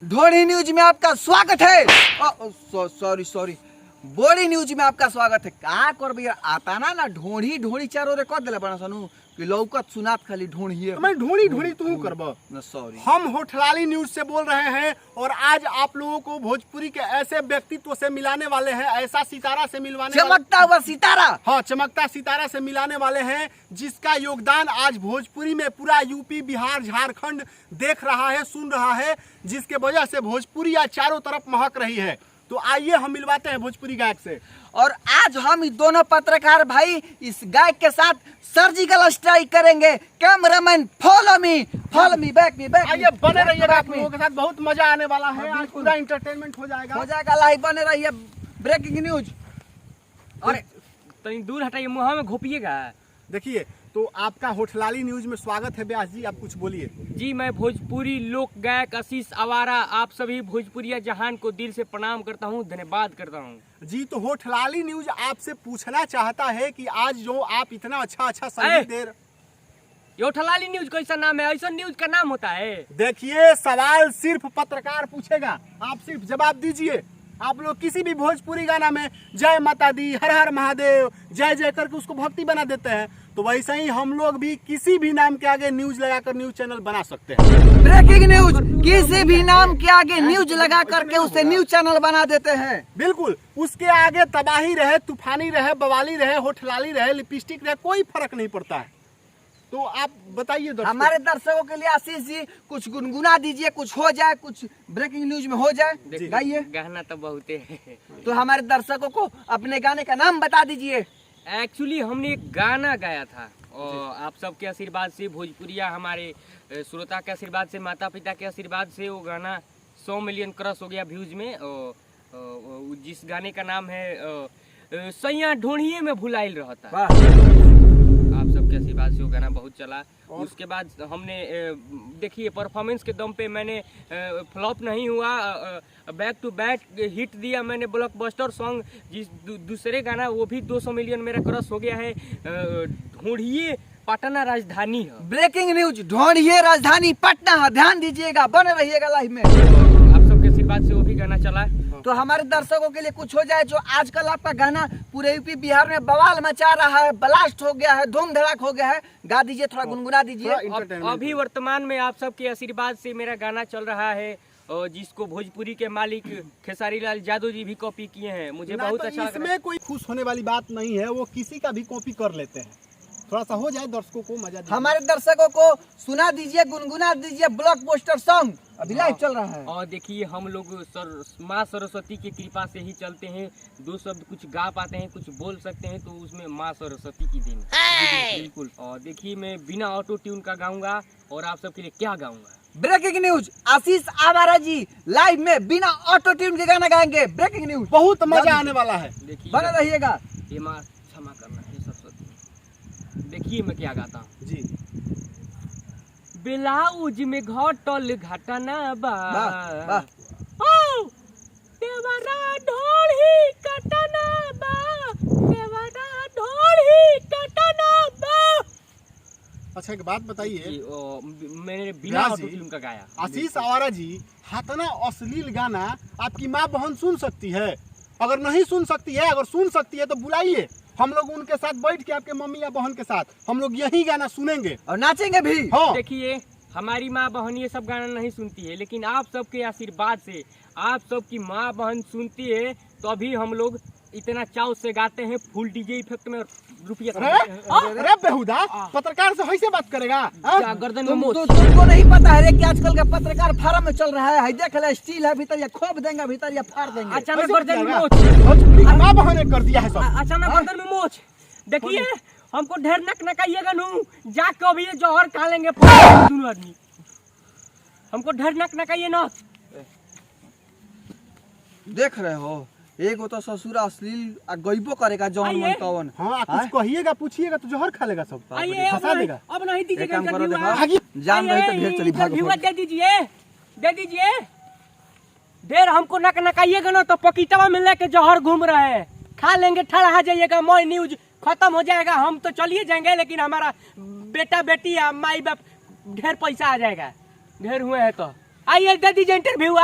ढोड़ी न्यूज में आपका स्वागत है। सॉरी बोड़ी न्यूज में आपका स्वागत है। का कर भैया आता ना ढोड़ी ढोड़ी चारों रे कर देले बना सनु कि लौकत सुनात खाली ढोड़ी है। मैं ढोड़ी तू करब। सॉरी हम होठलाली न्यूज से बोल रहे हैं और आज आप लोगों को भोजपुरी के ऐसे व्यक्तित्व से मिलाने वाले हैं, ऐसा सितारा से मिलवाने चमकता हुआ सितारा। हाँ, चमकता सितारा से मिलाने वाले हैं जिसका योगदान आज भोजपुरी में पूरा यूपी, बिहार, झारखंड देख रहा है, सुन रहा है, जिसके वजह से भोजपुरी आज चारों तरफ महक रही है। तो आइए हम मिलवाते हैं भोजपुरी गायक से। और आज हम दोनों पत्रकार भाई इस गायक के साथ सर्जिकल स्ट्राइक करेंगे। Cameraman follow me back. आइए बने रहिएगा, आप लोगों के साथ बहुत मजा आने वाला है। आज पूरा एंटरटेनमेंट हो जाएगा लाइव बने रहिए। Breaking news. अरे तनी दूर हटाइए, मुँह में घोपिएगा। देखिए, तो आपका होठलाली न्यूज में स्वागत है। व्यास जी, आप कुछ बोलिए। जी, मैं भोजपुरी लोक गायक आशीष आवारा आप सभी भोजपुरिया जहान को दिल से प्रणाम करता हूँ, धन्यवाद करता हूँ। जी, तो होठलाली न्यूज आपसे पूछना चाहता है कि आज जो आप इतना अच्छा संगीत दे रहे। ये होठलाली न्यूज कैसा नाम है? ऐसा न्यूज का नाम होता है? देखिए, सवाल सिर्फ पत्रकार पूछेगा, आप सिर्फ जवाब दीजिए। आप लोग किसी भी भोजपुरी गाना में जय माता दी, हर हर महादेव, जय जय करके उसको भक्ति बना देते हैं, तो वैसे ही हम लोग भी किसी भी नाम के आगे न्यूज लगाकर न्यूज चैनल बना सकते हैं। ब्रेकिंग न्यूज, किसी भी नाम के आगे न्यूज लगा करके उसे न्यूज चैनल बना देते हैं। बिल्कुल, उसके आगे तबाही रहे, तूफानी रहे, बवाली रहे, होठलाली रहे, लिपस्टिक रहे, कोई फर्क नहीं पड़ता है। तो आप बताइए हमारे दर्शकों के लिए आशीष जी कुछ गुनगुना दीजिए, कुछ हो जाए, कुछ ब्रेकिंग न्यूज में हो जाए। गाइए। गाना तो बहुत है। तो हमारे दर्शकों को अपने गाने का नाम बता दीजिए। एक्चुअली हमने एक गाना गाया था और आप सबके आशीर्वाद से, भोजपुरिया हमारे श्रोता के आशीर्वाद से, माता पिता के आशीर्वाद से वो गाना 100 मिलियन क्रॉस हो गया व्यूज में। और जिस गाने का नाम है सैया ढोढ़िए में भुलाइल रहता। आप सबके आशीर्वाद से वो गाना बहुत चला। उसके बाद हमने देखिए परफॉर्मेंस के दम पे मैंने फ्लॉप नहीं हुआ, बैक टू बैक हिट दिया मैंने, ब्लॉकबस्टर सॉन्ग। जिस दूसरे गाना वो भी 200 मिलियन मेरा क्रॉस हो गया है। ढूंढिए पटना राजधानी है। ब्रेकिंग न्यूज, ढूंढिए राजधानी पटना है। ध्यान दीजिएगा, बने रहिएगा लाइव में। आप सबके आशीर्वाद से वो भी गाना चला। तो हमारे दर्शकों के लिए कुछ हो जाए। जो आजकल आपका गाना पूरे यूपी बिहार में बवाल मचा रहा है, ब्लास्ट हो गया है, धूम धड़ाक हो गया है, गा दीजिए, थोड़ा गुनगुना दीजिए। अभी वर्तमान में आप सबके आशीर्वाद से मेरा गाना चल रहा है और जिसको भोजपुरी के मालिक खेसारी लाल यादव जी भी कॉपी किए हैं। मुझे बहुत अच्छा लगा। इसमें कोई खुश होने वाली बात नहीं है, वो किसी का भी कॉपी कर लेते हैं। थोड़ा सा हो जाए, दर्शकों को मजा दीजिए। हमारे दर्शकों को सुना दीजिए, गुनगुना दीजिए ब्लॉकबस्टर सॉन्ग अभी लाइव चल रहा है। और देखिए, हम लोग माँ सरस्वती की कृपा से ही चलते हैं। दो शब्द कुछ गा पाते हैं, कुछ बोल सकते हैं, तो उसमें माँ सरस्वती की देन। बिल्कुल। और देखिए, मैं बिना ऑटो ट्यून का गाऊंगा और आप सबके लिए क्या गाऊंगा। ब्रेकिंग न्यूज, आशीष आवारा जी लाइव में बिना ऑटो ट्यून के गाना गाएंगे। ब्रेकिंग न्यूज, बहुत मजा आने वाला है। देखिए, बने रहिएगा। ये माँ क्षमा करना है सरस्वती। देखिए मैं क्या गाता हूँ जी। ब्लाउज में घटल घटना बा, देवरा ढोली कटना बा, देवरा ढोली कटना बा। अच्छा, एक बात बताइए, मैंने बिना ऑटो ट्यून का गाया। आशीष आवारा जी, हाथना अश्लील गाना आपकी माँ बहन सुन सकती है? अगर नहीं सुन सकती है, अगर सुन सकती है तो बुलाइए, हम लोग उनके साथ बैठ के, आपके मम्मी या बहन के साथ हम लोग यही गाना सुनेंगे और नाचेंगे भी। हाँ। देखिए, हमारी माँ बहन ये सब गाना नहीं सुनती है, लेकिन आप सबके आशीर्वाद से, आप सबकी माँ बहन सुनती है, तो अभी हम लोग इतना चाव से गाते हैं, फुल डीजे इफेक्ट में रुपया। अरे बेहुदा, पत्रकार से ऐसे बात करेगा? गर्दन में मोच। तुमको नहीं पता है कि आजकल का पत्रकार फार्म में चल रहा है। देख ले, स्टील है भीतर, या खोप देंगे भीतर, या फाड़ देंगे। अचानक गर्दन में मोच। भोजपुरी की माँ बहन ने कर दिया है सब। अचानक गर्दन में मोच। देखिए, हमको ढेर नकाइएगा नू, जाके अभी ये जौहर खा लेंगे दोनों आदमी। हमको ढेर नकाइए ना। देख रहे हो, एगो तो ससुरा अश्लील गईबो करेगा जौन मन तवन। हाँ, कुछ कहिएगा, पूछिएगा तो जहर खा लेगा सब, फंसा देगा। अब नहीं दीजिएगा। जान रही तो ढेर चली भाग। दे दीजिए, दे दीजिए। ढेर हमको नकाइएगा ना तो पकीटवा में लेके जहर घूम रहे हैं, खा लेंगे, ठहरा जाइएगा, मोय न्यूज खत्म हो जाएगा। हम तो चलिए जाएंगे, लेकिन हमारा बेटा बेटी या माई बाप ढेर पैसा आ जाएगा। ढेर हुए हैं तो आइए दे दीजिए इंटरव्यू।